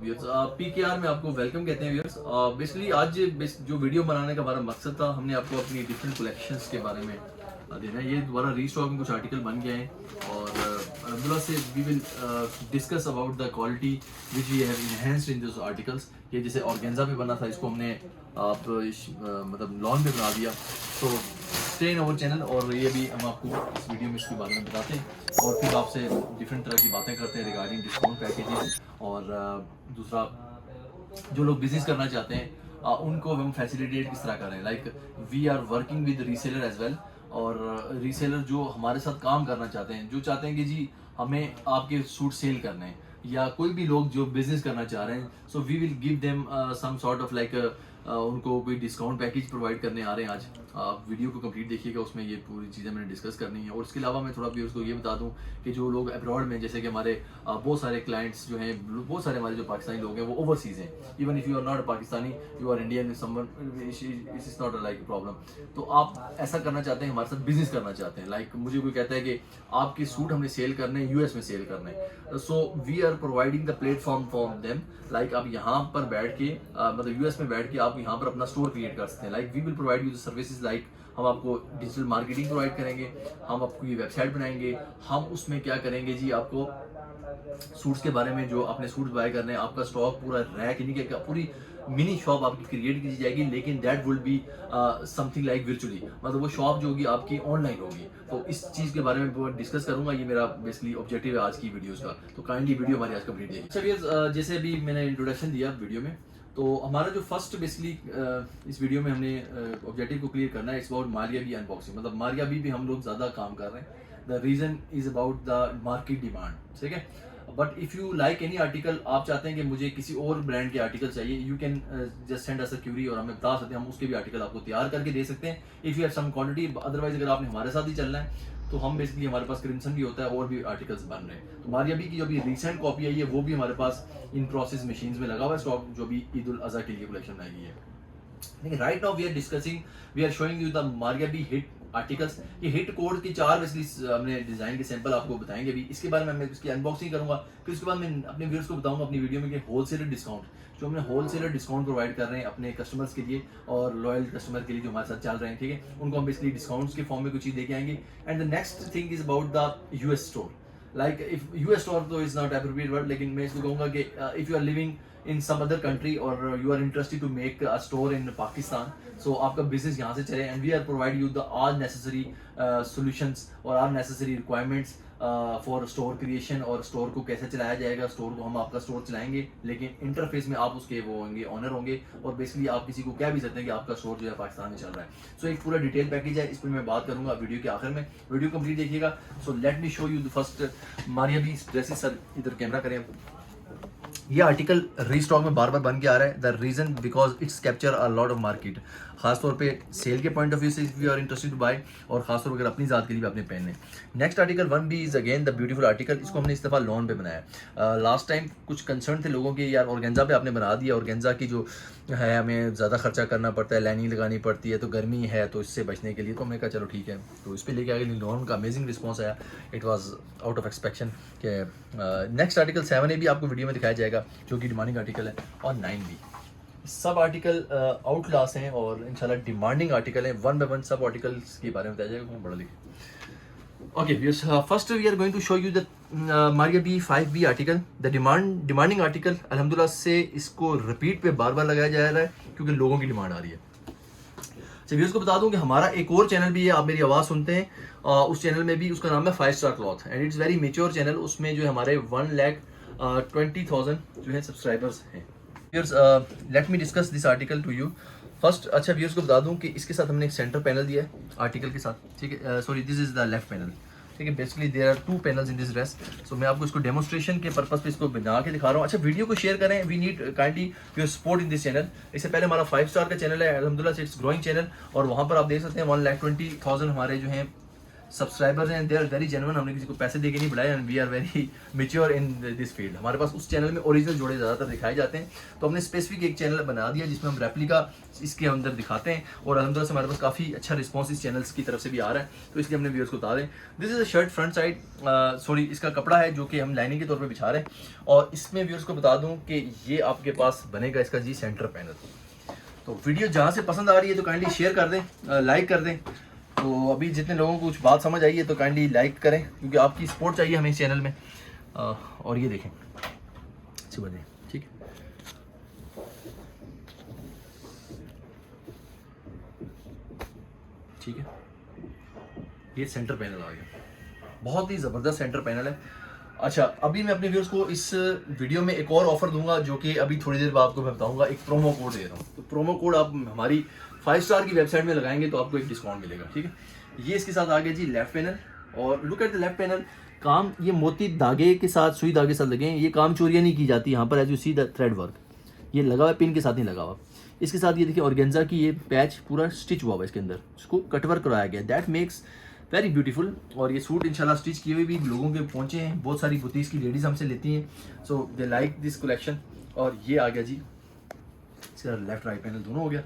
PKR में आपको welcome कहते हैं व्यूअर्स। बेसिकली आज जो वीडियो बनाने का हमारा मकसद था, हमने आपको अपनी डिफरेंट कलेक्शंस के बारे में देना है। ये दोबारा रीस्टॉक में कुछ आर्टिकल बन गए हैं और अब्दुल्ला से we will discuss about the quality which we have enhanced in this articles. ये जैसे ऑर्गेन्जा पे बना था, इसको हमने आप मतलब लॉन पे बना दिया। तो स्टे इन अवर चैनल और ये भी हम आपको इस वीडियो में इसके बारे में बताते हैं और फिर आपसे डिफरेंट तरह की बातें करते हैं रिगार्डिंग डिस्काउंट पैकेजेस और दूसरा जो लोग बिजनेस करना चाहते हैं उनको हम फैसिलिटेट किस तरह कर रहे हैं। Like we are working with reseller as well, और रीसेलर जो हमारे साथ काम करना चाहते हैं, जो चाहते हैं कि जी हमें आपके सूट सेल करने हैं, या कोई भी लोग जो बिजनेस करना चाह रहे हैं, so we will give them some sort of like उनको कोई डिस्काउंट पैकेज प्रोवाइड करने आ रहे हैं। आज आप वीडियो को कंप्लीट देखिएगा, उसमें ये पूरी चीज़ें मैंने डिस्कस करनी है। और इसके अलावा मैं थोड़ा व्यूअर्स को ये बता दूं कि जो लोग अब्रॉड में, जैसे कि हमारे बहुत सारे क्लाइंट्स जो हैं, बहुत सारे हमारे जो पाकिस्तानी लोग हैं वो ओवरसीज़ हैं। Even if you are not Pakistani, you are Indian, someone is not like problem. तो आप ऐसा करना चाहते हैं, हमारे साथ बिजनेस करना चाहते हैं। लाइक मुझे कोई कहता है कि आपके सूट हमने सेल करने हैं, यूएस में सेल करने हैं, so we are providing the platform for them. Like आप यहाँ पर बैठ के मतलब यूएस में बैठ के आप यहाँ पर अपना स्टोर क्रिएट कर सकते हैं। Like we will provide you the services, like हम आपको डिजिटल मार्केटिंग प्रोवाइड करेंगे, हम आपको ये वेबसाइट बनाएंगे, हम उसमें क्या करेंगे जी, आपको सूट्स के बारे में, जो अपने सूट्स बाय करने हैं, आपका स्टॉक पूरा रैक यानी कि पूरी मिनी शॉप आपकी क्रिएट की जाएगी, लेकिन that will be something like virtually, मतलब वो शॉप जो होगी आपकी ऑनलाइन होगी। तो इस चीज़ के बारे में डिस्कस करूंगा, ये मेरा बेसिकली ऑब्जेक्टिव है आज की वीडियोस का। तो काइंडली वीडियो हमारी आज कंप्लीट देखिए। अच्छा, जैसे अभी मैंने इंट्रोडक्शन दिया वीडियो में, तो हमारा जो फर्स्ट बेसिकली इस वीडियो में हमने ऑब्जेक्टिव को क्लियर करना है, it's about Maria B unboxing. मतलब मारिया बी हम लोग ज़्यादा काम कर रहे हैं। The reason is about the market demand, ठीक है। But if you like any article, आप चाहते हैं कि मुझे किसी और ब्रांड के आर्टिकल चाहिए, you can just send us a query और हमें बता सकते हैं, हम उसके भी आर्टिकल आपको तैयार करके दे सकते हैं if you have some quantity. Otherwise अगर आपने हमारे साथ ही चलना है तो हम बेसिकली, हमारे पास क्रिम्सन भी होता है और भी आर्टिकल्स बन रहे हैं। तो मारिया बी की जो भी रिसेंट कॉपी आई है वो भी हमारे पास इन प्रोसेस मशीन्स में लगा हुआ है स्टॉक, जो भी ईद उल अज़हा के लिए कलेक्शन आई है। लेकिन right now we are discussing, we are showing you the Maria B hit articles. ये हिट कोड की 4 बेसिकली हमने डिजाइन के सैंपल आपको बताएंगे भी। इसके बारे में मैं इसकी अनबॉक्सिंग करूंगा, फिर उसके बाद मैं अपने व्यूअर्स को बताऊंगा अपनी वीडियो में कि होलसेलर डिस्काउंट, जो हमने होलसेलर डिस्काउंट प्रोवाइड कर रहे हैं अपने कस्टमर्स के लिए और लॉयल कस्टमर के लिए जो हमारे साथ चल रहे हैं, ठीक है, उनको हम बेसिकली डिस्काउंट्स के फॉर्म में कुछ चीज़ देके आएंगे। And the next thing is about the US store. Like if US store तो इज नॉट एप्रोप्रिएट वर्ड, लेकिन मैं इसको कहूँगा कि if you are living in some other country और you are interested to make a store in Pakistan, so आपका business यहाँ से चले, and we are provide you the all necessary solutions और are necessary requirements for store creation, और store को कैसे चलाया जाएगा, स्टोर को हम आपका स्टोर चलाएंगे, लेकिन इंटरफेस में आप उसके वो होंगे, ऑनर होंगे, और बेसिकली आप किसी को कह भी सकते हैं कि आपका स्टोर जो है पाकिस्तान में चल रहा है। सो एक पूरा डिटेल पैकेज है, इस पर मैं बात करूंगा वीडियो के आखिर में। वीडियो कंप्लीट देखिएगा। So let me show you the first Maria B dresses. Sir इधर कैमरा करें। ये आर्टिकल रीस्टॉक में बार बार बन के आ रहा है। The reason because it's capture a lot of market, खासतौर पे सेल के पॉइंट ऑफ व्यू से if you are interested to buy, और खासतौर पर अगर अपनी ज़ात के लिए भी आपने पहनने। Next article 1B is again the beautiful article. इसको हमने इस दफ़ा लॉन पे बनाया। लास्ट टाइम कुछ कंसर्न थे लोगों के, यार ऑर्गेन्जा पे आपने बना दिया, ऑर्गेन्जा की जो है हमें ज़्यादा खर्चा करना पड़ता है, लाइनिंग लगानी पड़ती है, तो गर्मी है तो इससे बचने के लिए, तो हमने कहा चलो ठीक है, तो इस पर लेके आगे लॉन का अमेजिंग रिस्पॉन्स आया। It was out of expectation के। नेक्स्ट आर्टिकल 7A भी आपको वीडियो में दिखाया जाएगा, जो कि डिमांडिंग आर्टिकल है, और 9B sub article out class हैं और इंशाल्लाह डिमांडिंग आर्टिकल हैं। 1 बाय 1 सब आर्टिकल्स के बारे में बताया जाएगा, बड़ा लिखे। Okay viewers, first we are going to show you the Maria B 5B article. The demanding article अल्हम्दुलिल्लाह से इसको रिपीट पे बार बार लगाया जा रहा है क्योंकि लोगों की डिमांड आ रही है। अच्छा व्यूअर्स को बता दूं कि हमारा एक और चैनल भी है, आप मेरी आवाज़ सुनते हैं, उस चैनल में भी, उसका नाम है 5 star cloth, and it's very mature channel. उसमें जो है हमारे 1,20,000 जो है सब्सक्राइबर्स हैं। Let me discuss this article to you first. अच्छा व्यूअर्स को बता दूं कि इसके साथ हमने एक सेंटर पैनल दिया है आर्टिकल के साथ, ठीक है। Sorry, this is the left panel, ठीक है। Basically there are 2 panels in this dress. So मैं आपको इसको डेमोस्ट्रेशन के पर्पस पे इसको बना के दिखा रहा हूँ। अच्छा वीडियो को शेयर करें, we need kindly your support in this channel. इससे पहले हमारा 5 स्टार का चैनल है, अल्हम्दुलिल्लाह से इट्स ग्रोइंग चैनल, और वहाँ पर आप देख सकते हैं 1,20,000 हमारे जो हैं सब्सक्राइबर्स हैं, दे आर वेरी जेन्युइन, हमने किसी को पैसे दे के नहीं बढ़ाया, and we are very mature in this field. हमारे पास उस चैनल में ओरिजिनल जोड़े ज़्यादातर दिखाए जाते हैं, तो हमने स्पेसिफिक एक चैनल बना दिया जिसमें हम रेप्लिका इसके अंदर दिखाते हैं, और अल्हम्दुलिल्लाह से हमारे पास काफ़ी अच्छा रिस्पॉन्स इस चैनल्स की तरफ से भी आ रहा है, तो इसलिए हमने व्यूअर्स को बता दें। This is a shirt front side, sorry इसका कपड़ा है जो कि हम लाइनिंग के तौर पर बिछा रहे हैं, और इसमें व्यूअर्स को बता दूँ कि ये आपके पास बनेगा इसका जी सेंटर पैनल। तो वीडियो जहाँ से पसंद आ रही है तो काइंडली शेयर कर दें, लाइक कर दें। तो अभी जितने लोगों को कुछ बात समझ आई है तो काइंडली लाइक करें, क्योंकि आपकी सपोर्ट चाहिए हमें इस चैनल में। और ये देखें, सुबह दें, ठीक है, ठीक है, ये सेंटर पैनल आ गया, बहुत ही ज़बरदस्त सेंटर पैनल है। अच्छा, अभी मैं अपने व्यूअर्स को इस वीडियो में एक और ऑफर दूंगा, जो कि अभी थोड़ी देर बाद आपको मैं बताऊंगा। एक प्रोमो कोड दे रहा हूँ, तो प्रोमो कोड आप हमारी 5 स्टार की वेबसाइट में लगाएंगे तो आपको एक डिस्काउंट मिलेगा, ठीक है। ये इसके साथ आ गया जी लेफ्ट पैनल, और look at the left panel. काम ये मोती धागे के साथ, सुई धागे के साथ लगे हैं, ये काम चोरियाँ नहीं की जाती यहाँ पर, as you see the thread work, ये लगा हुआ है, पिन के साथ नहीं लगा हुआ। इसके साथ ये देखिए ऑर्गेन्जा की ये पैच पूरा स्टिच हुआ हुआ है इसके अंदर, इसको कटवर्क कराया गया, दैट मेक्स वेरी ब्यूटीफुल। और ये सूट इंशाल्लाह स्टिच किए हुए भी लोगों के पहुंचे हैं, बहुत सारी बुटीक्स की लेडीज़ हमसे लेती हैं, सो दे लाइक दिस कलेक्शन। और ये आ गया जी इसका लेफ्ट राइट पैनल दोनों हो गया।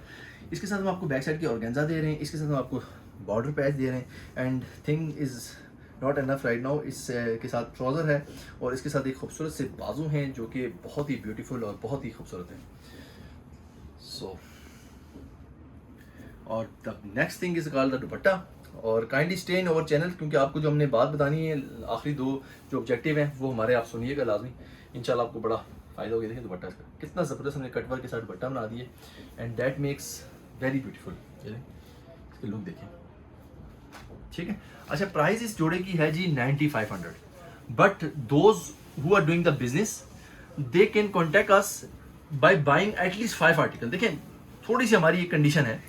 इसके साथ हम आपको बैक साइड की ऑर्गेन्जा दे रहे हैं, इसके साथ हम आपको बॉर्डर पैच दे रहे हैं, and thing is not enough right now. इसके साथ ट्राउज़र है, और इसके साथ एक खूबसूरत से बाजू हैं जो कि बहुत ही ब्यूटीफुल और बहुत ही खूबसूरत है। सो और the next thing is called the dupatta. और kindly stay in our channel, क्योंकि आपको जो हमने बात बतानी है, आखिरी 2 जो ऑब्जेक्टिव हैं वो हमारे आप सुनिएगा लाजमी, इंशाल्लाह आपको बड़ा फ़ायदा होगा। देखिए दुपट्टा इसका कितना ज़बरदस्त हमने कटवर्क के साथ दुपट्टा बना दिए, and that makes very beautiful. इसकी लुक देखिए, ठीक है। अच्छा, प्राइस इस जोड़े की है जी 9500, but those who are doing the business they can contact us by buying at least 5 article. देखें, थोड़ी सी हमारी एक कंडीशन है,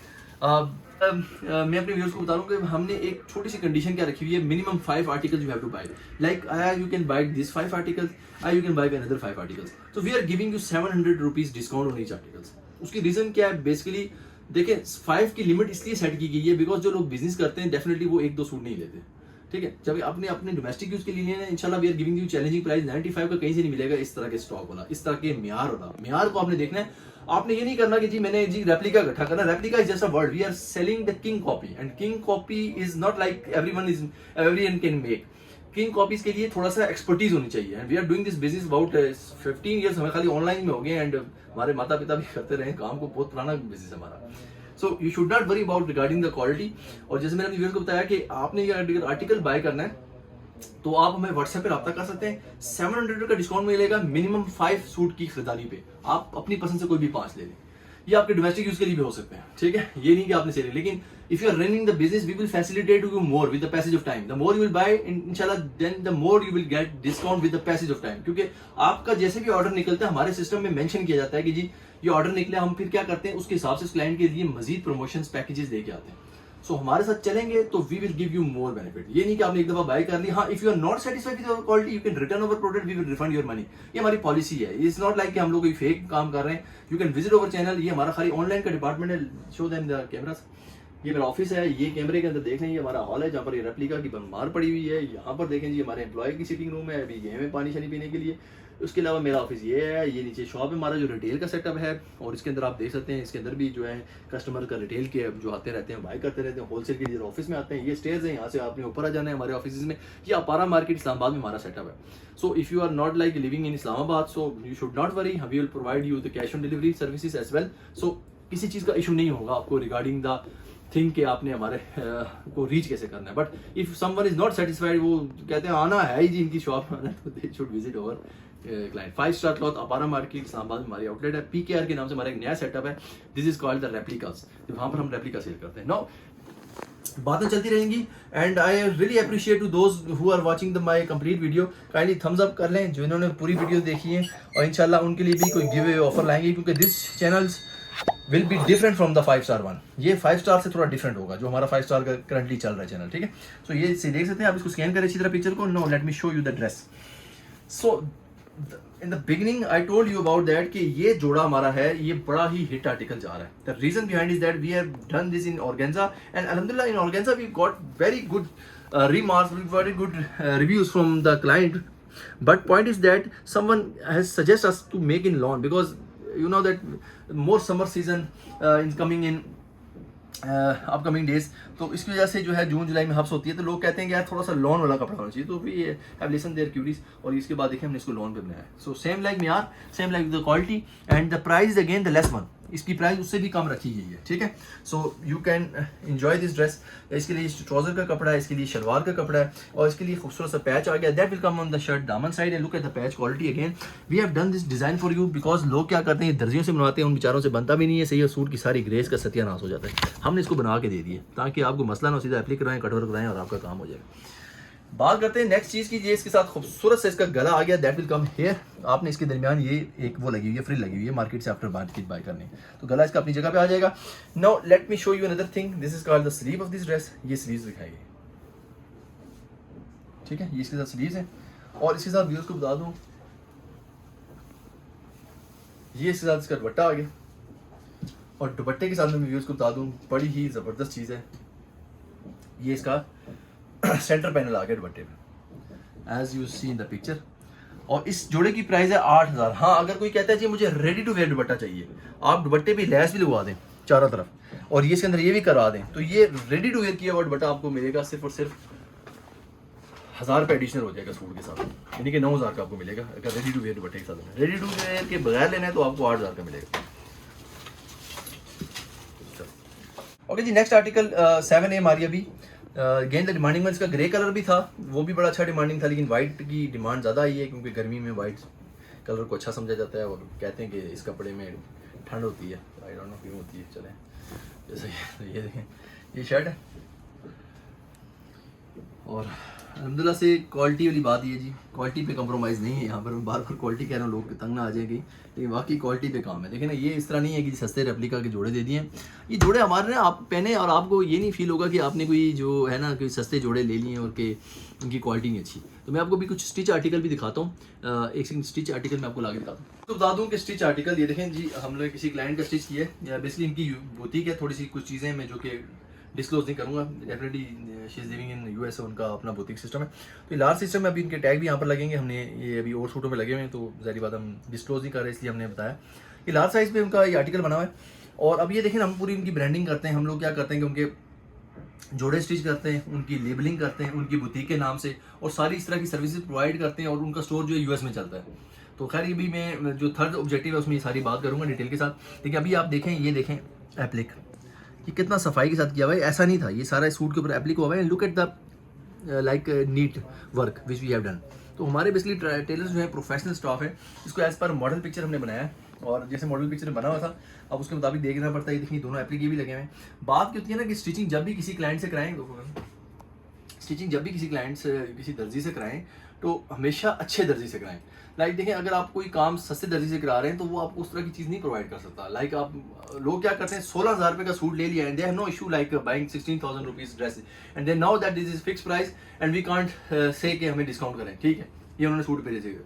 मैं अपने व्यूअर्स को बता रहा हूँ कि हमने एक छोटी सी कंडीशन क्या रखी हुई है, minimum 5 articles you have to buy, like you can buy this 5 articles, you can buy another 5 articles, तो we are giving you 700 rupees discount on each articles. उसकी रीजन क्या है, बेसिकली देखें 5 की लिमिट इसलिए सेट की गई है बिकॉज जो लोग बिजनेस करते हैं डेफिनेटली वो 1-2 सूट नहीं लेते, ठीक है। जब आपने अपने डोमेस्टिक यूज के लिए लेना है, इंशाल्लाह we are giving you challenging price 95 का कहीं से नहीं मिलेगा इस तरह के स्टॉक वाला, इस तरह के म्यार वाला। म्यार को आपने देखना है, आपने ये नहीं करना कि जी मैंने जी रेप्लिका इकट्ठा करना। Replica is just a word, we are selling the king copy, and king copy is not like everyone can make. King copies के लिए थोड़ा सा एक्सपर्टीज होनी चाहिए, and we are doing this business about 15 years, हमें खाली online में हो गए, एंड हमारे माता पिता भी करते रहे काम को, बहुत पुराना बिजनेस है हमारा। सो you should not worry about regarding the quality. और जैसे मैंने अपने व्यूअर्स को बताया कि आपने ये आर्टिकल बाय करना है तो आप हमें व्हाट्सएप पे रब्ता कर सकते हैं, 700 का डिस्काउंट मिलेगा मिनिमम 5 सूट की खरीदारी पे। आप अपनी पसंद से कोई भी 5 ले लें, ये आपके डोमेस्टिक यूज के लिए भी हो सकते हैं, ठीक है। ये नहीं कि आपने सेल, लेकिन if you are running the business we will facilitate you more with the passage of time. The more you will buy इंशाल्लाह, then the more you will get discount with the passage of time, क्योंकि आपका जैसे भी order निकलता है हमारे system में mention किया जाता है कि जी ये ऑर्डर निकले, हम फिर क्या करते हैं उसके हिसाब से क्लाइंट के लिए मजीद प्रमोशंस पैकेजेस देके आते हैं। सो हमारे साथ चलेंगे तो we will give you more benefit. ये नहीं कि आपने एक दफा बाय कर ली, हाँ if you are not satisfied with our quality you can return our product, we will refund your money. ये हमारी पॉलिसी है, इट्स नॉट लाइक कि हम लोग कोई फेक काम कर रहे हैं। You can visit our channel, ये हमारा खाली ऑनलाइन का डिपार्टमेंट है। शो देम द कैमरास, ये मेरा ऑफिस है, ये कैमरे के अंदर देख लें, ये हमारा हॉल है जहाँ पर ये रेप्लिका की मार पड़ी हुई है। यहाँ पर देखें जी हमारे एम्प्लॉय की सिटिंग रूम है, अभी ये हमें पानी शानी पीने के लिए। उसके अलावा मेरा ऑफिस ये है, ये नीचे शॉप है हमारा जो रिटेल का सेटअप है, और इसके अंदर आप देख सकते हैं इसके अंदर भी जो है कस्टमर का रिटेल के जो आते रहते हैं बाय करते रहते हैं, होलसेल के लिए ऑफिस में आते हैं। ये स्टेयर्स हैं, यहाँ से आपने ऊपर आ जाना है हमारे ऑफिस में। ये अपारा मार्केट इस्लामाबाद में हमारा सेटअप है। So if you are not like living in Islamabad so you should not worry, we will provide you the cash on delivery services as well. So किसी चीज़ का इशू नहीं होगा आपको रिगार्डिंग द थिंक कि आपने हमारे को रीच कैसे करना है। But if someone is not satisfied, वो कहते हैं आना है ही जी इनकी शॉप में, तो they should visit over client. 5 star cloth Aabpara market Islamabad में हमारी आउटलेट है। पीकेआर के नाम से हमारा एक नया सेटअप है, this is called the replicas, वहाँ पर हम रेप्लिका सेल करते हैं। नो बातें चलती रहेंगी, and I really appreciate to those who are watching the my complete video. Kindly thumbs up कर लें जो इन्होंने पूरी वीडियो देखी है, और इंशाल्लाह उनके लिए भी कोई गिव अवे ऑफर लाएंगे, क्योंकि this channels will be different from the 5 star one. ये 5 स्टार से थोड़ा डिफरेंट होगा जो हमारा 5 स्टार का करंटली चल रहा है चैनल, ठीक है। सो ये देख सकते हैं आप, इसको स्कैन करें अच्छी तरह पिक्चर को। No let me show you the dress. So in the beginning I told you about that कि ये जोड़ा हमारा है, ये बड़ा ही हिट आर्टिकल जा रहा है। The reason behind is that we have done this in organza, and अल्हम्दुलिल्लाह in organza we got very good remarks, we very good reviews from the client. But point is that someone has suggested us to make in lawn, because you know that more summer season is coming in upcoming days, तो इसकी वजह से जो है जून जुलाई में hubs होती है, तो लोग कहते हैं कि यार थोड़ा सा लॉन वाला कपड़ा होना चाहिए, तो we have listen their queries, और इसके बाद देखिए हमने इसको लॉन पे बनाया है. सो सेम लाइक मियार, same like the quality, and the price is again the less one. इसकी प्राइस उससे भी कम रखी गई है, ठीक है. So you can enjoy this dress. इसके लिए ट्राउजर का कपड़ा है, इसके लिए शलवार का कपड़ा है, और इसके लिए खूबसूरत सा पैच आ गया. That will come on the shirt दामन side, and look at the patch quality again. We have done this design for you, because लोग क्या करते हैं, दर्जियों से बनवाते हैं, उन बेचारों से बनता भी नहीं है सही, और सूट की सारी ग्रेस का सत्यानाश हो जाता है. हमने इसको बना के दे दिए ताकि आपको मसला ना, सीधा एप्लीक कराएं, कटवर कराएं, और आपका काम हो जाएगा. बात करते हैं नेक्स्ट चीज़ की. ये इसके साथ खूबसूरत से इसका गला आ गया. That will come here. आपने इसके दरमियान ये एक वो लगी हुई है, फ्रिल लगी हुई है मार्केट से आफ्टर मार्केट बाय करने, तो गला इसका अपनी जगह पे आ जाएगा. Now let me show you another thing. This is called the sleeve of this dress. ये स्लीव्स दिखाएगी, ठीक है. ये इसके साथ स्लीव्स है, और इसके साथ व्यूअर्स को बता दूं, ये इसके साथ इसका दुपट्टा आ गया, और दुपट्टे के साथ में व्यूअर्स को बता दूं बड़ी ही ज़बरदस्त चीज़ है. ये इसका सेंटर पैनल आ गया दुपट्टे में, as you see in the picture. और इस जोड़े की प्राइस है 8,000. हाँ, अगर कोई कहता है जी मुझे रेडी टू वेयर दुपट्टा चाहिए, आप दुपट्टे पे लैस भी लगवा दें चारों तरफ, और ये इसके अंदर ये भी करवा दें, तो ये रेडी टू वेयर किया हुआ दुपट्टा आपको मिलेगा सिर्फ और सिर्फ 1,000 रुपये एडिशनल हो जाएगा सूट के साथ, यानी कि 9,000 का आपको मिलेगा अगर रेडी टू वेयर दुपट्टे के साथ. रेडी टू वेयर के बगैर लेना है तो आपको 8,000 का मिलेगा. ओके जी, नेक्स्ट आर्टिकल 7A हमारी अभी गेंद द डिमांडिंग में. इसका ग्रे कलर भी था, वो भी बड़ा अच्छा डिमांडिंग था, लेकिन वाइट की डिमांड ज़्यादा आई है, क्योंकि गर्मी में वाइट कलर को अच्छा समझा जाता है, और कहते हैं कि इस कपड़े में ठंड होती है. आई डोंट नो क्यों होती है. चलें, जैसे ये देखें, ये शर्ट है, और अलहमदिल्ला से क्वालिटी वाली बात ये जी, क्वालिटी पे कंप्रोमाइज़ नहीं है यहाँ पर. मैं बार बार क्वालिटी कह रहा हूँ, लोग तंग ना आ जाएंगे, लेकिन वाकई क्वालिटी पे काम है. देखिए ना, ये इस तरह नहीं है कि सस्ते रेप्लिका के जोड़े दे दिए. ये जोड़े हमारे ना आप पहने, और आपको ये नहीं फील होगा कि आपने कोई जो है ना कोई सस्ते जोड़े ले लिए और कि उनकी क्वालिटी नहीं अच्छी. तो मैं आपको भी कुछ स्टिच आर्टिकल भी दिखाता हूँ. एक सेकंड, स्टिच आर्टिकल मैं आपको ला के दिखाता हूँ. तो बता दूँ कि स्टिच आर्टिकल ये देखें जी, हमने किसी क्लाइंट का स्टिच किया है. बेसिकली इनकी बुटीक है, थोड़ी सी कुछ चीज़ें मैं जो कि डिस्क्लोज नहीं करूँगा. Definitely she is living in US, उनका अपना बुटीक सिस्टम है. तो लार्ज सिस्टम में अभी इनके टैग भी यहाँ पर लगेंगे. हमने ये अभी और सूटों में लगे हुए हैं, तो ज़ाहिर बात हम डिस्क्लोज नहीं कर रहे, इसलिए हमने बताया कि लार्ज साइज़ पे उनका ये आर्टिकल बना हुआ है. और अब ये देखें, हम पूरी उनकी ब्रांडिंग करते हैं. हम लोग क्या करते हैं कि उनके जोड़े स्टिच करते हैं, उनकी लेबलिंग करते हैं उनकी बुटीक के नाम से, और सारी इस तरह की सर्विसेज प्रोवाइड करते हैं, और उनका स्टोर जो है यूएस में चलता है. तो खैर ये भी मैं जो थर्ड ऑब्जेक्टिव है उसमें ये सारी बात करूँगा डिटेल के साथ. देखिए अभी आप देखें, ये देखें एप्लिक, ये कितना सफाई के साथ किया हुआ है. ऐसा नहीं था, ये सारा सूट के ऊपर एप्लिक हुआ है. Look at the like neat work which we have done. तो हमारे बेसिकली टेलर्स जो है प्रोफेशनल स्टाफ है, इसको एज पर मॉडल पिक्चर हमने बनाया है, और जैसे मॉडल पिक्चर बना हुआ था अब उसके मुताबिक देखना पड़ता है. देखिए दोनों एप्लिक भी लगे हुए हैं. बात क्या होती है ना कि स्टिचिंग जब भी किसी क्लाइंट से कराएं, स्टिचिंग जब भी किसी क्लाइंट से किसी दर्जी से कराएं, तो हमेशा अच्छे दर्जी से कराएं. लाइक देखें, अगर आप कोई काम सस्ते दर्जी से करा रहे हैं तो वो आपको उस तरह की चीज़ नहीं प्रोवाइड कर सकता. लाइक आप लोग क्या करते हैं, 16,000 रुपये का सूट ले लिया, and they have no issue like buying 16,000 rupees dress, and they know that this is fix price, and we can't say कि हमें डिस्काउंट करें. ठीक है, ये उन्होंने सूट पे दे.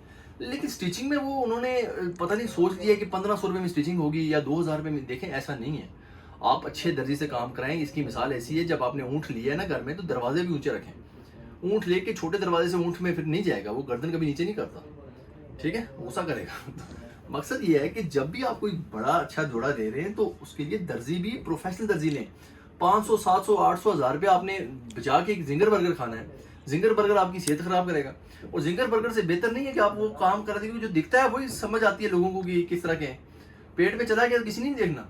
लेकिन स्टिचिंग में वो उन्होंने पता नहीं सोच लिया कि 1,500 रुपये में स्टिचिंग होगी या 2,000 रुपये में. देखें, ऐसा नहीं है. आप अच्छे दर्जी से काम कराएं. इसकी मिसाल ऐसी है, जब आपने ऊँट लिया है ना घर में, तो दरवाजे भी ऊँचे रखें. ऊँट लेके छोटे दरवाजे से ऊँट में फिर नहीं जाएगा, वो गर्दन कभी नीचे नहीं करता, ठीक है, गुस्सा करेगा. मकसद ये है कि जब भी आप कोई बड़ा अच्छा जोड़ा दे रहे हैं, तो उसके लिए दर्जी भी प्रोफेशनल दर्जी लें. 500, 700, 800, 1,000 रुपये आपने बचा के एक जिंगर बर्गर खाना है. जिंगर बर्गर आपकी सेहत खराब करेगा, और जिंगर बर्गर से बेहतर नहीं है कि आप वो काम कर देंगे. जो दिखता है वही समझ आती है लोगों को कि किस तरह के हैं. पेट में चला गया किसी ने नहीं देखना.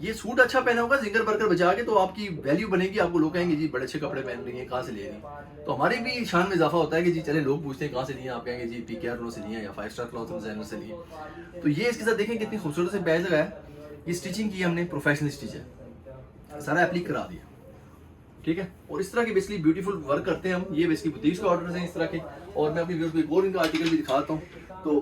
ये सूट अच्छा पहना होगा, जिंगर बर्गर बचा के, तो आपकी वैल्यू बनेगी. आपको लोग कहेंगे जी बड़े अच्छे कपड़े पहन रही हैं, कहाँ से लिए नहीं. तो हमारी भी शान में इजाफा होता है कि जी चले, लोग पूछते हैं कहाँ से लिए, आप कहेंगे जी PKR से लिए या 5 स्टार क्लॉथ डिजाइनर से लिए. तो ये इसके साथ देखें कितनी खूबसूरत से बैच लगाया. ये स्टिचिंग की हमने, प्रोफेशनल स्टिच है, सारा एप्लीक करा दिया, ठीक है. और इस तरह की बेसिकली ब्यूटीफुल वर्क करते हैं हम. ये बेसिकली बुटीक्स के ऑर्डर हैं इस तरह के. और मैं अपनी व्यूअर्स को एक और इनका आर्टिकल भी दिखाता हूँ. तो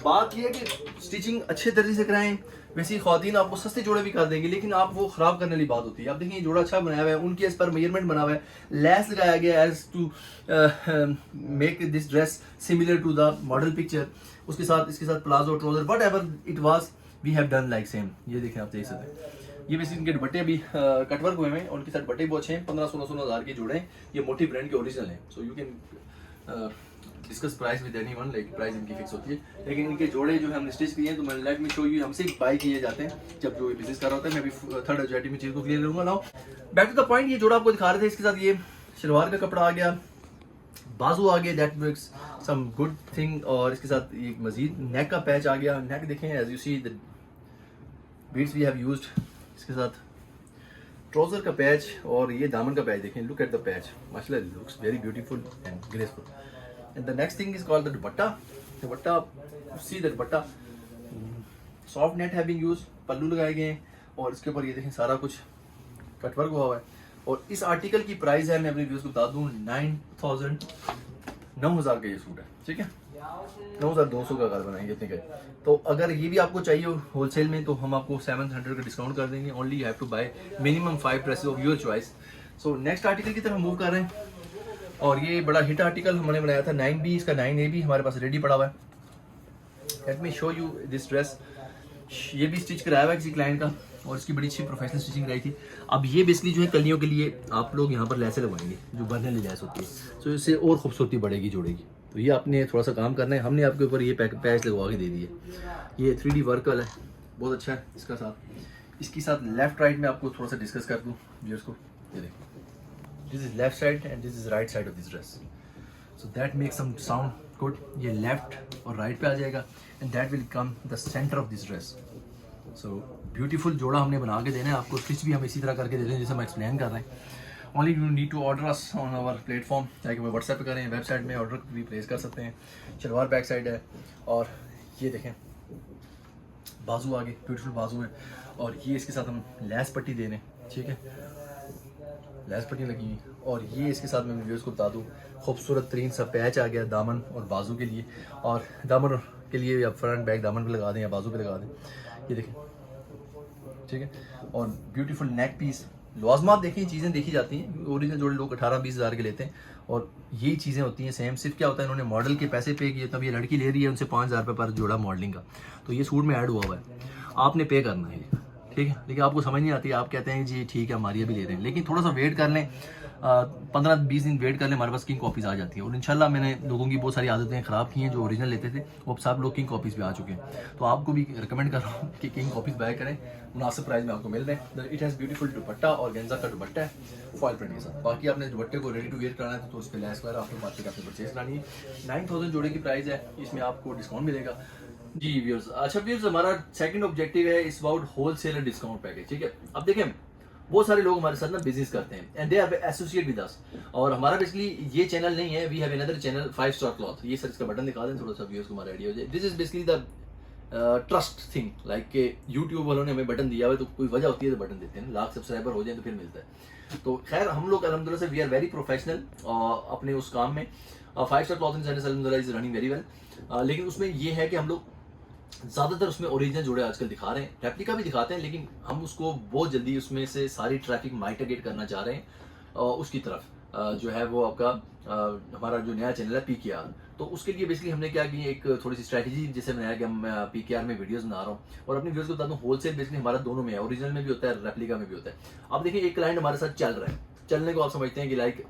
बात यह है कि स्टिचिंग अच्छे तरीके से कराएं. वैसे ख्वातीन आपको सस्ते जोड़े भी कर देंगे, लेकिन आप वो ख़राब करने वाली बात होती है. आप देखिए, जोड़ा अच्छा बनाया हुआ है, उनके इस पर मेजरमेंट बना हुआ है, लेस लगाया गया as to make this dress similar to the model picture. उसके साथ इसके साथ palazzo, trouser, whatever it was, we have done like same. ये देखें, आप देख सकते हैं. ये वैसे इनके दुपट्टे अभी कटवर्क हुए हैं और उनके साथ दुपट्टे बहुत अच्छे हैं, 15-16 हज़ार के जोड़े हैं। ये मोटी ब्रांड के ओरिजिनल हैं। So you can discuss price with anyone, like price इनकी फिक्स होती है। लेकिन इनके जोड़े जो है हमने स्टिच किए हैं, तो मैं लेट मी शो यू, हमसे बाई किए जाते हैं जब जो बिजनेस कर रहा होता है। मैं अभी थर्ड एजेटी में चीज़ को क्लियर करूँगा। Now back to the point, ये जोड़ा आपको दिखा रहे थे, इसके साथ ये शलवार का कपड़ा आ गया, बाजू आ गया, that makes some good thing. और इसके साथ एक मजीद नेक का पैच आ गया। नेक देखें, as you see the beads we have used. इसके साथ ट्राउजर का पैच और ये दामन का पैच देखें, लुक एट द पैच, माशाल्लाह looks very beautiful and graceful. And the next thing is called the dupatta. Dupatta, see the dupatta soft net have been used, पल्लू लगाए गए हैं और इसके ऊपर ये देखें सारा कुछ कटवर्क हुआ है। और इस आर्टिकल की प्राइस है, मैं अपने व्यूअर्स को बता दूं, 9,000 का ये सूट है, ठीक है। 9,200 का घर बनाएंगे इतने का। तो अगर ये भी आपको चाहिए होलसेल में तो हम आपको 700 का डिस्काउंट कर देंगे। Only you have to buy minimum 5 dresses of your choice. So next article की तरफ मूव कर रहे हैं और ये बड़ा हिट आर्टिकल हमने बनाया था 9B, इसका 9A भी हमारे पास रेडी पड़ा हुआ है। Late me show you this dress. ये भी स्टिच कराया हुआ है किसी क्लाइंट का और इसकी बड़ी अच्छी प्रोफेशनल स्टिचिंग कराई थी। अब ये बेसिकली जो है कलियों के लिए आप लोग यहाँ पर लैसे लगवाएंगे जो बर्नर लैस होती है, तो इससे और खूबसूरती बढ़ेगी जोड़ेगी। तो ये आपने थोड़ा सा काम करना है। हमने आपके ऊपर ये पैच लगवा के दे दिए। ये 3D वर्क वाला है, बहुत अच्छा है। इसका साथ इसके साथ लेफ्ट राइट में आपको थोड़ा सा डिस्कस कर दूँ व्यूअर्स को। ये देखो, this is left side and this is right side of this dress, so that makes some sound good. ये लेफ्ट और राइट पे आ जाएगा and that will come the centre of this dress. So beautiful जोड़ा हमने बना के देना है आपको। स्टिच भी हम इसी तरह करके दे दें जैसे हम एक्सप्लेन कर रहे हैं। Only you need to order us on our platform, चाहे कि व्हाट्सएप पे करें, वेबसाइट में ऑर्डर भी प्लेस कर सकते हैं। शलवार बैक साइड है और ये देखें बाजू आगे ब्यूटीफुल बाजू है और ये इसके साथ हम लैस पट्टी दे रहे हैं, ठीक है। लैस पट्टी लगी हुई और ये इसके साथ मैं व्यूअर्स को बता दूँ खूबसूरत तरीन सा पैच आ गया दामन और बाजू के लिए। और दामन के लिए या फ्रंट बैक दामन पे लगा दें या बाजू पे लगा दें, ये देखें, ठीक है। और ब्यूटीफुल नेक पीस, लवाजमात देखें, चीज़ें देखी जाती हैं। ओरिजिनल जोड़े लोग 18-20 हज़ार के लेते हैं और यही चीज़ें होती हैं सेम। सिर्फ क्या होता है, इन्होंने मॉडल के पैसे पे किए, तब ये लड़की ले रही है उनसे 5,000 रुपये पर जोड़ा मॉडलिंग का, तो ये सूट में ऐड हुआ है, आपने पे करना है, ठीक है। लेकिन आपको समझ नहीं आती, आप कहते हैं जी ठीक है हमारी अभी ले रहे हैं, लेकिन थोड़ा सा वेट कर लें, 15-20 दिन वेट कर लें, हमारे पास किंग कॉपीज़ आ जाती है। और इंशाल्लाह मैंने लोगों की बहुत सारी आदतें ख़राब की हैं जो ओरिजिनल लेते थे, वो अब सब लोग किंग कॉपीज़ पे आ चुके हैं। तो आपको भी रिकमेंड कर रहा हूँ कि किंग कॉपीज़ बाय करें, मुनासिब प्राइस में आपको मिल रहे हैं। इट हैज़ ब्यूटीफुल दुपट्टा और गेंजा का दुपट्टा है फॉयल प्रिंट के साथ। बाकी आपने दुपट्टे को रेडी टू वेयर कराना है तो उस पर लैस वगैरह आपको मार्केट आपने परचेज करानी है। 9,000 जोड़े की प्राइस है, इसमें आपको डिस्काउंट मिलेगा जी व्यूअर्स। अच्छा व्यूअर्स, हमारा सेकंड ऑब्जेक्टिव है इस अबाउट होलसेलर डिस्काउंट पैकेज, ठीक है। अब देखें बहुत सारे लोग हमारे साथ ना बिजनेस करते हैं and they are associate with us, और हमारा बेसिकली ये चैनल नहीं है, we have another channel 5 star cloth. ये सर इसका बटन दिखा दें थोड़ा सा व्यूअर्स को हमारा आइडिया हो जाए। This is basically the trust thing, like के यूट्यूब वालों ने हमें बटन दिया हुआ है तो कोई वजह होती है तो बटन देते हैं, लाख सब्सक्राइबर हो जाए तो फिर मिलता है। तो खैर हम लोग अलहमदुलिल्लाह से वी आर वेरी प्रोफेशनल अपने उस काम में। 5 स्टार क्लॉथिंग चैनल अलहमदुलिल्लाह इज रनिंग वेरी वेल, लेकिन उसमें ये है कि हम लोग ज़्यादातर उसमें ओरिजिनल जोड़े आजकल दिखा रहे हैं, रेप्लिका भी दिखाते हैं, लेकिन हम उसको बहुत जल्दी उसमें से सारी ट्रैफिक माइटिगेट करना चाह रहे हैं उसकी तरफ जो है वो आपका हमारा जो नया चैनल है PKR। तो उसके लिए बेसिकली हमने क्या की, एक थोड़ी सी स्ट्रैटेजी जैसे बनाया कि हम PKR में वीडियोस बना रहा हूँ और अपने व्यूअर्स को बता दूँ होलसेल बेसिकली हमारा दोनों में है, ओरिजिनल में भी होता है, रेप्लिका में भी होता है। अब देखिए एक क्लाइंट हमारे साथ चल रहा है, चलने को आप समझते हैं कि like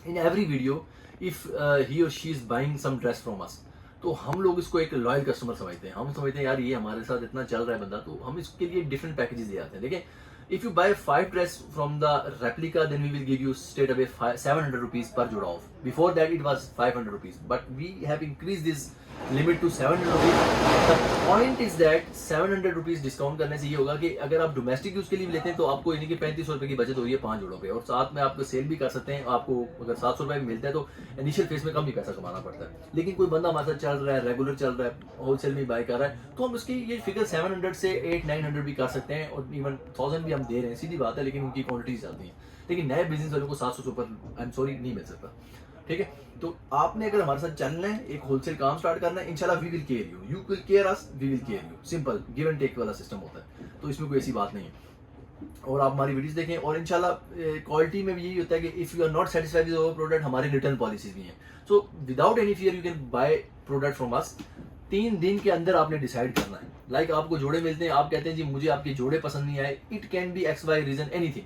in every video if he और she is buying some dress from us, तो हम लोग इसको एक लॉयल कस्टमर समझते हैं। हम समझते हैं यार ये हमारे साथ इतना चल रहा है बंदा, तो हम इसके लिए डिफरेंट पैकेजेस दे आते हैं। देखिए if you buy 5 dress from the replica then we will give you straight away 700 rupees पर जोड़ा off. Before that it was 500 rupees, but we have increase this limit to 700 rupees. The point is that 700 rupees discount करने से ये होगा कि अगर आप domestic use के लिए भी लेते हैं तो आपको यानी कि 3500 रुपए की बचत हो रही है 5 जोड़ों पे, और साथ में आपको सेल भी कर सकते हैं। आपको अगर 700 रुपए मिलता है तो इनिशियल फेज में कम ही पैसा कमाना पड़ता है, लेकिन कोई बंदा हमारे साथ चल रहा है, रेगुलर चल रहा है, होलसेल में बाय कर रहा है, तो हम उसकी ये फिगर 700 से 800-900 भी कर सकते हैं और इवन 1000 भी हम दे रहे हैं, सीधी बात है, लेकिन उनकी क्वांटिटीज आती हैं। लेकिन नए बिजनेस वालों को 700 से ऊपर आई एम सॉरी नहीं मिल सकता, ठीक है। तो आपने अगर हमारे साथ चलना है, एक होलसेल काम स्टार्ट करना है, इंशाल्लाह we will care you, you will care us, we will care you. Simple give and take वाला सिस्टम होता है, तो इसमें कोई ऐसी बात नहीं है। और आप हमारी वीडियोस देखें, और इंशाल्लाह क्वालिटी में भी यही होता है कि if you are not satisfied with our product, हमारी रिटर्न पॉलिसीज भी हैं। So without any fear you can buy product from us 3 दिन के अंदर आपने डिसाइड करना है। लाइक आपको जोड़े मिलते हैं, आप कहते हैं जी मुझे आपके जोड़े पसंद नहीं आए, it can be X Y reason anything,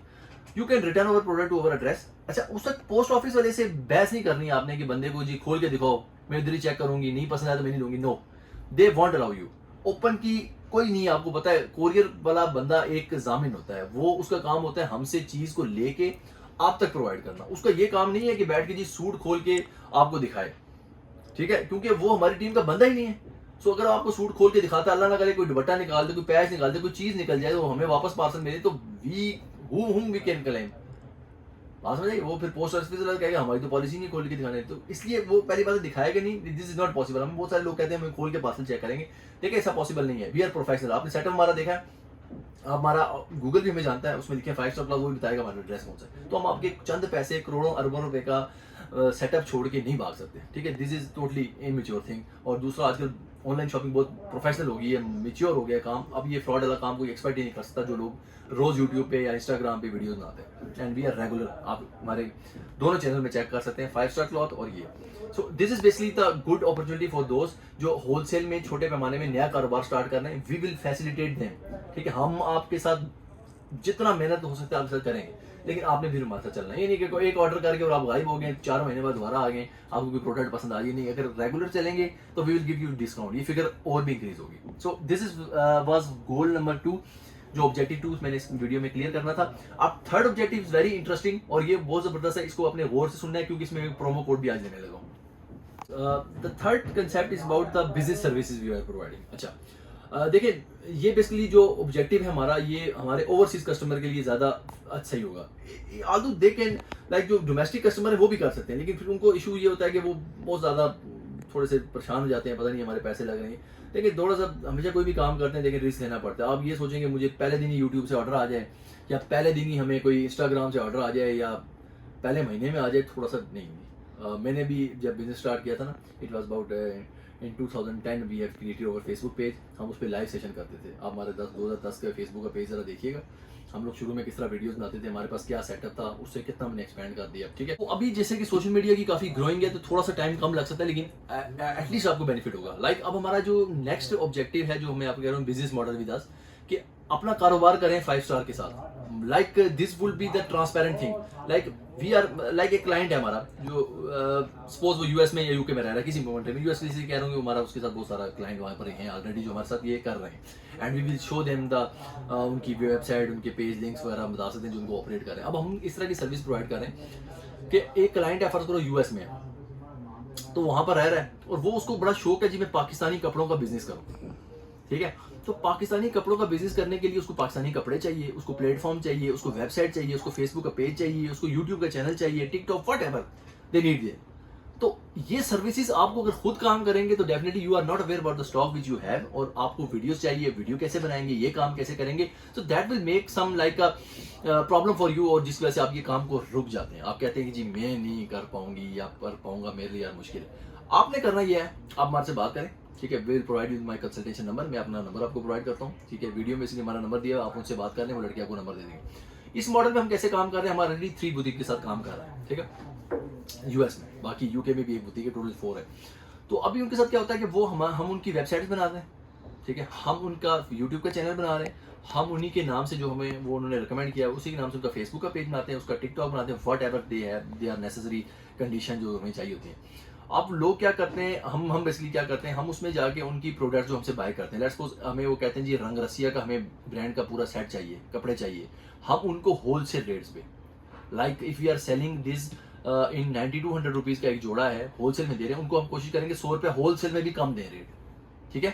you can return our product to our address. अच्छा, उस वक्त पोस्ट ऑफिस वाले से बहस नहीं करनी है आपने कि बंदे को जी खोल के दिखाओ, मैं इधर ही चेक करूंगी, नहीं पसंद आया तो मैं नहीं लूंगी। No, they won't allow you. Open की कोई नहीं है, आपको पता है कोरियर वाला बंदा एक जामिन होता है, वो उसका काम होता है हमसे चीज को लेके आप तक प्रोवाइड करना। उसका ये काम नहीं है कि बैठ के जी सूट खोल के आपको दिखाए, ठीक है, क्योंकि वो हमारी टीम का बंदा ही नहीं है। सो अगर आपको सूट खोल के दिखाता, अल्लाह ना करे कोई दुपट्टा निकाल दे, कोई पैच निकाल दे, कोई चीज निकल जाए तो हमें वापस पार्सल मिले तो वी कैन क्लेम। बात समझ आई? वो फिर पोस्ट ऑफिस वाला कहेगा हमारी तो पॉलिसी नहीं खोल के दिखाने, तो इसलिए वो पहली बात दिखाएगा नहीं, दिस इज नॉट पॉसिबल। हम बहुत सारे लोग कहते हैं हम खोल के पार्सल चेक करेंगे, देखिए ऐसा पॉसिबल नहीं है। We are professional. आपने सेटअप हमारा देखा है, हमारा गूगल भी हमें जानता है, उसमें लिखे 5 स्टार क्लब, वो भी बताएगा हमारा एड्रेस कौन सा है। तो हम आपके चंद पैसे करोड़ों अरबों रुपए का सेटअप छोड़ के नहीं भाग सकते, ठीक है। This is totally immature thing. और दूसरा, आजकल ऑनलाइन शॉपिंग बहुत प्रोफेशनल हो गई है, मेच्योर हो गया काम। अब ये फ्रॉड वाला काम कोई एक्सपेक्ट ही नहीं कर सकता जो लोग रोज यूट्यूब पे या इंस्टाग्राम पे वीडियोस बनाते हैं। एंड वी आर रेगुलर, आप हमारे दोनों चैनल में चेक कर सकते हैं, 5 स्टार क्लॉथ और ये। सो this is basically the good opportunity for दोस्त जो होलसेल में छोटे पैमाने में नया कारोबार स्टार्ट कर रहे हैं। वी विल फैसिलिटेट देम, ठीक है। हम आपके साथ जितना मेहनत हो सकता है आपके साथ करेंगे, लेकिन आपने फिर हमारे साथ चलना है। ये नहीं कि कोई एक ऑर्डर करके और आप गायब हो गए, 4 महीने बाद दोबारा आ गए, आपको कोई प्रोडक्ट पसंद आ गई नहीं। अगर रेगुलर चलेंगे तो we will give you discount, ये फिगर और भी इंक्रीज होगी। So this is was goal number 2, जो ऑब्जेक्टिव 2 मैंने इस वीडियो में क्लियर करना था। अब third objective is very interesting और ये बहुत जबरदस्त है, इसको अपने गौर से सुनना है क्योंकि इसमें प्रोमो कोड भी आज देने लगा हूँ। The third concept is about the business services we are providing. अच्छा, देखिए ये बेसिकली जो ऑब्जेक्टिव है हमारा, ये हमारे ओवरसीज कस्टमर के लिए ज्यादा अच्छा ही होगा। आल्दो दे कैन, लाइक जो डोमेस्टिक कस्टमर है वो भी कर सकते हैं, लेकिन फिर उनको इशू ये होता है कि वो बहुत ज्यादा थोड़े से परेशान हो जाते हैं, पता नहीं हमारे पैसे लग रहे हैं। लेकिन थोड़ा सा हमेशा कोई भी काम करते हैं लेकिन रिस्क लेना पड़ता है। आप ये सोचेंगे मुझे पहले दिन ही यूट्यूब से ऑर्डर आ जाए, या पहले दिन ही हमें कोई इंस्टाग्राम से ऑर्डर आ जाए, या पहले महीने में आ जाए, थोड़ा सा नहीं। मैंने भी जब बिजनेस स्टार्ट किया था ना, it was about in 2010 we have created our Facebook page. हम उस पर लाइव सेशन करते थे। आप हमारे 2010 का फेसबुक का पेज जरा देखिएगा, हम लोग शुरू में किस तरह वीडियोस बनाते थे, हमारे पास क्या सेटअप था, उससे कितना हमने एक्सपेंड कर दिया, ठीक है। तो अभी जैसे कि सोशल मीडिया की काफी ग्रोइंग है तो थोड़ा सा टाइम कम लग सकता है, लेकिन एटलीस्ट आपको बेनिफिट होगा। लाइक अब हमारा जो नेक्स्ट ऑब्जेक्टिव है, जो मैं आपको कह रहा हूँ बिजनेस मॉडल विद अस, कि अपना कारोबार करें 5 स्टार के साथ। Like this will be the transparent thing. Like we are like एक क्लाइंट है हमारा जो सपोज वो यूएस में या यूके में रह रहा है, किसी कंट्री में, यूएस से कह रहा हूँ, हमारा उसके साथ बहुत सारा क्लाइंट वहाँ पर हैं ऑलरेडी जो हमारे साथ ये कर रहे हैं। And we will show them the उनकी वेबसाइट, उनके पेज लिंक्स वगैरह बता सकते हैं जो उनको ऑपरेट कर रहे हैं। अब हम इस तरह की सर्विस प्रोवाइड कर रहे हैं कि एक क्लाइंट है, फर्ज करो यूएस में है, तो वहां पर रह रहा है और वो उसको बड़ा शौक है जी मैं पाकिस्तानी कपड़ों का बिजनेस करूँ, ठीक है। तो पाकिस्तानी कपड़ों का बिजनेस करने के लिए उसको पाकिस्तानी कपड़े चाहिए, उसको प्लेटफॉर्म चाहिए, उसको वेबसाइट चाहिए, उसको फेसबुक का पेज चाहिए, उसको यूट्यूब का चैनल चाहिए, टिकटॉक, व्हाटएवर दे नीड दिए। तो ये सर्विसेज आपको अगर खुद काम करेंगे तो definitely you are not aware about the stock which you have, और आपको वीडियोस चाहिए, वीडियो कैसे बनाएंगे, ये काम कैसे करेंगे, so that will make some like a problem for you, और जिस वजह से आप ये काम को रुक जाते हैं। आप कहते हैं कि जी मैं नहीं कर पाऊंगी या कर पाऊंगा, मेरे लिए यार मुश्किल है। आपने करना ये है, आप हमारे से बात करें, ठीक है। Will provide with my consultation number, मैं अपना नंबर आपको प्रोवाइड करता हूँ, ठीक है। वीडियो में इसलिए हमारा नंबर दिया, आप उनसे बात कर लें, वो लड़के आपको नंबर दे देंगे। इस मॉडल में हम कैसे काम कर रहे हैं, हमारा ऑलरेडी 3 बुटीक के साथ काम कर रहा है, ठीक है, यूएस में। बाकी यूके में भी एक बुटीक है, टोटल 4 है। तो अभी उनके साथ क्या होता है कि वो हम उनकी वेबसाइट बना रहे हैं, ठीक है, हम उनका यूट्यूब का चैनल बना रहे हैं, हम उन्हीं के नाम से जो हमें वो उन्होंने रिकमेंड किया उसी के नाम से उनका फेसबुक का पेज बनाते हैं, उसका टिकटॉक बनाते हैं, whatever they are necessary condition जो हमें चाहिए होती है। अब लोग क्या करते हैं, हम बेसिकली क्या करते हैं, हम उसमें जाके उनकी प्रोडक्ट जो हमसे बाय करते हैं, लेट्स सपोज हमें वो कहते हैं जी रंग रसिया का हमें ब्रांड का पूरा सेट चाहिए, कपड़े चाहिए, हम उनको होलसेल रेट्स पे, like if we are selling this in 90 to 100 rupees का एक जोड़ा है, होलसेल में दे रहे हैं, उनको हम कोशिश करेंगे 100 रुपये होलसेल में भी कम दें रेट, ठीक है।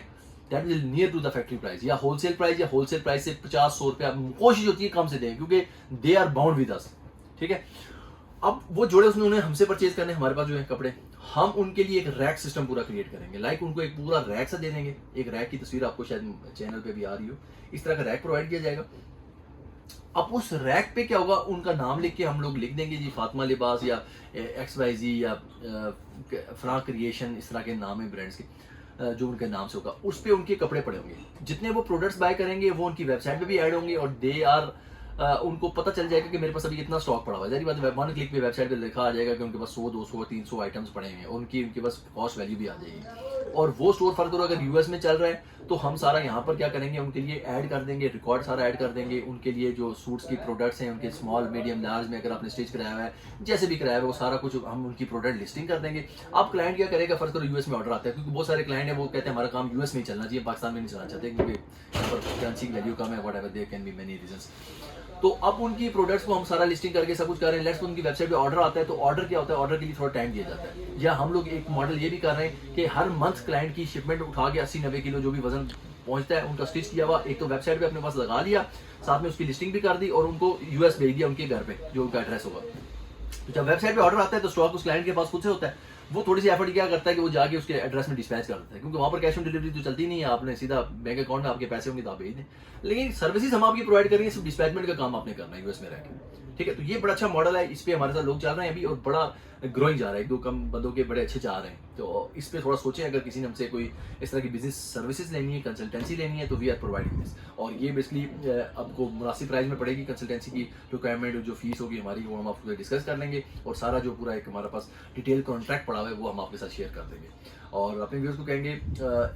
That will near to the factory price, या होलसेल प्राइस से 50-100 रुपया कोशिश होती है कम से दें, क्योंकि they are bound with us, ठीक है। अब वो जोड़े उन्होंने हमसे परचेज करने, हमारे पास जो है कपड़े, हम उनके लिए एक रैक सिस्टम पूरा क्रिएट करेंगे। लाइक उनको एक पूरा रैक सा दे देंगे, एक रैक की तस्वीर आपको शायद चैनल पे भी आ रही हो, इस तरह का रैक प्रोवाइड किया जाएगा। अब उस रैक पे क्या होगा, उनका नाम लिख के हम लोग लिख देंगे जी फातिमा लिबास या XYZ या फ्राक क्रिएशन, इस तरह के नाम है ब्रांड्स के जो उनके नाम से होगा, उस पर उनके कपड़े पड़े होंगे। जितने वो प्रोडक्ट्स बाय करेंगे वो उनकी वेबसाइट पे भी ऐड होंगे, और दे आर उनको पता चल जाएगा कि मेरे पास अभी इतना स्टॉक पड़ा हुआ है। बात वन क्लिक पे वेबसाइट पे लिखा आ जाएगा कि उनके पास 100, 200, 300 आइटम्स पड़े हैं, और उनकी बस कॉस्ट वैल्यू भी आ जाएगी। और वो स्टोर फर्क करो अगर यूएस में चल रहा है तो हम सारा यहाँ पर क्या करेंगे, उनके लिए ऐड कर देंगे, रिकॉर्ड सारा ऐड कर देंगे, उनके लिए जो सूट्स की प्रोडक्ट्स हैं उनके स्मॉल मीडियम लार्ज में अगर आपने स्टिच कराया हुआ है, जैसे भी कराया हुआ है, वो सारा कुछ हम उनकी प्रोडक्ट लिस्टिंग कर देंगे। अब क्लाइंट क्या करेगा, फर्ज करो यूएस में ऑर्डर आता है, क्योंकि बहुत सारे क्लाइंट हैं वो कहते हैं हमारा काम यूएस में ही चलना चाहिए, पाकिस्तान में नहीं चलना चाहते, क्योंकि यहाँ पर करेंसी की वैल्यू कम है, whatever, there can be many reasons. तो अब उनकी प्रोडक्ट्स को हम सारा लिस्टिंग करके सब कुछ कर रहे हैं। लेट्स उनकी वेबसाइट पे ऑर्डर आता है, तो ऑर्डर क्या होता है, ऑर्डर के लिए थोड़ा टाइम दिया जाता है। या हम लोग एक मॉडल ये भी कर रहे हैं कि हर मंथ क्लाइंट की शिपमेंट उठा के 80-90 किलो जो भी वजन पहुंचता है उनका स्टिच किया हुआ एक तो वेबसाइट पे अपने पास लगा लिया, साथ में उसकी लिस्टिंग भी कर दी और उनको यूएस भेज दिया उनके घर पे जो उनका एड्रेस होगा। तो जब वेबसाइट पे ऑर्डर आता है तो स्टॉक उस क्लाइंट के पास खुद से होता है, वो थोड़ी सी एफर्ट क्या करता है कि वो जाके उसके एड्रेस में डिस्पैच कर देता है, क्योंकि वहाँ पर कैश ऑन डिलीवरी तो चलती नहीं है, आपने सीधा बैंक अकाउंट में आपके पैसे होंगे तो आप भेज दें। लेकिन सर्विसेज हम आपकी प्रोवाइड करेंगे, सिर्फ डिस्पैचमेंट का काम आपने करना है यूएस में रह के, ठीक है। तो ये बड़ा अच्छा मॉडल है, इस पे हमारे साथ लोग चल रहे हैं अभी और बड़ा ग्रोइंग जा रहा है, 1-2 कम बंदों के बड़े अच्छे जा रहे हैं। तो इस पे थोड़ा सोचें, अगर किसी ने हमसे कोई इस तरह की बिजनेस सर्विसेज लेनी है, कंसल्टेंसी लेनी है, तो वी आर प्रोवाइडिंग दिस। और ये बेसिकली आपको मुनासिब प्राइस में पड़ेगी। कंसल्टेंसी की रिक्वायरमेंट जो फीस होगी हमारी वो हम आपको डिस्कस कर लेंगे, और सारा जो पूरा एक हमारे पास डिटेल कॉन्ट्रैक्ट पड़ा हुआ है वो हम आपके साथ शेयर कर देंगे। और अपने व्यूअर्स को कहेंगे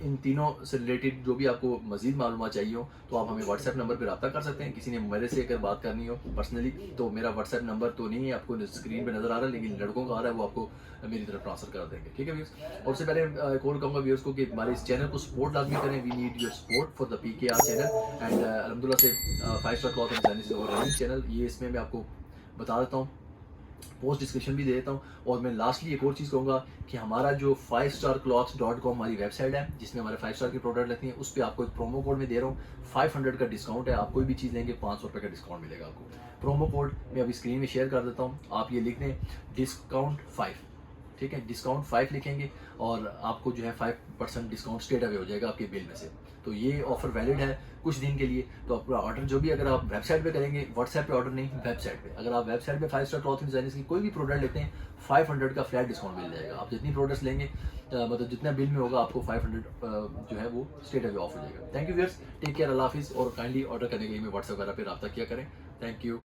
इन तीनों से रिलेटेड जो भी आपको मजीद मालूमात चाहिए हो तो आप हमें व्हाट्सएप नंबर पर रब्ता कर सकते हैं। किसी ने मेरे से अगर बात करनी हो पर्सनली तो मेरा व्हाट्सएप नंबर तो नहीं है आपको स्क्रीन पे नजर आ रहा है, लेकिन लड़कों का आ रहा है, वो आपको मेरी तरफ ट्रांसफर कर देंगे, ठीक है व्यूअर्स। और उससे पहले एक और कहूँगा व्यूअर्स को कि हमारे इस चैनल को सपोर्ट लाजमी करें। We need your support for the PKR channel and अलहमदुलिल्लाह से 5 स्टार क्लॉथ एंड डिजाइनिंग और रनिंग चैनल, ये इसमें मैं आपको बता देता हूँ, पोस्ट डिस्क्रिप्शन भी दे देता हूँ। और मैं लास्टली एक और चीज़ कहूँगा कि हमारा जो 5starcloths.com हमारी वेबसाइट है जिसमें हमारे 5 स्टार की प्रोडक्ट लगती हैं, उस पर आपको एक प्रोमो कोड में दे रहा हूँ, 500 का डिस्काउंट है। आप कोई भी चीज़ लेंगे 500 रुपये का डिस्काउंट मिलेगा आपको। प्रोमो कोड मैं अभी स्क्रीन में शेयर कर देता हूँ, आप ये लिख दें डिस्काउंट 5, ठीक है, डिस्काउंट 5 लिखेंगे और आपको जो है 5% डिस्काउंट स्ट्रेट अवे हो जाएगा आपके बिल में से। तो ये ऑफर वैलिड है कुछ दिन के लिए। तो आपका ऑर्डर जो भी अगर आप वेबसाइट पे करेंगे, व्हाट्सएप पे ऑर्डर नहीं, वेबसाइट पे, अगर आप वेबसाइट पे 5 स्टार क्लॉथ एंड डिजाइनर्स की कोई भी प्रोडक्ट लेते हैं 500 का फ्लैट डिस्काउंट मिल जाएगा। आप जितनी प्रोडक्ट्स लेंगे मतलब जितना बिल में होगा आपको 500 जो है वो स्ट्रेट अवे ऑफ हो जाएगा। Thank you viewers, take care, अल्लाह हाफिज़। और काइंडली ऑर्डर करने के लिए मैं व्हाट्सएप वगैरह पे रब्ता किया करें। Thank you.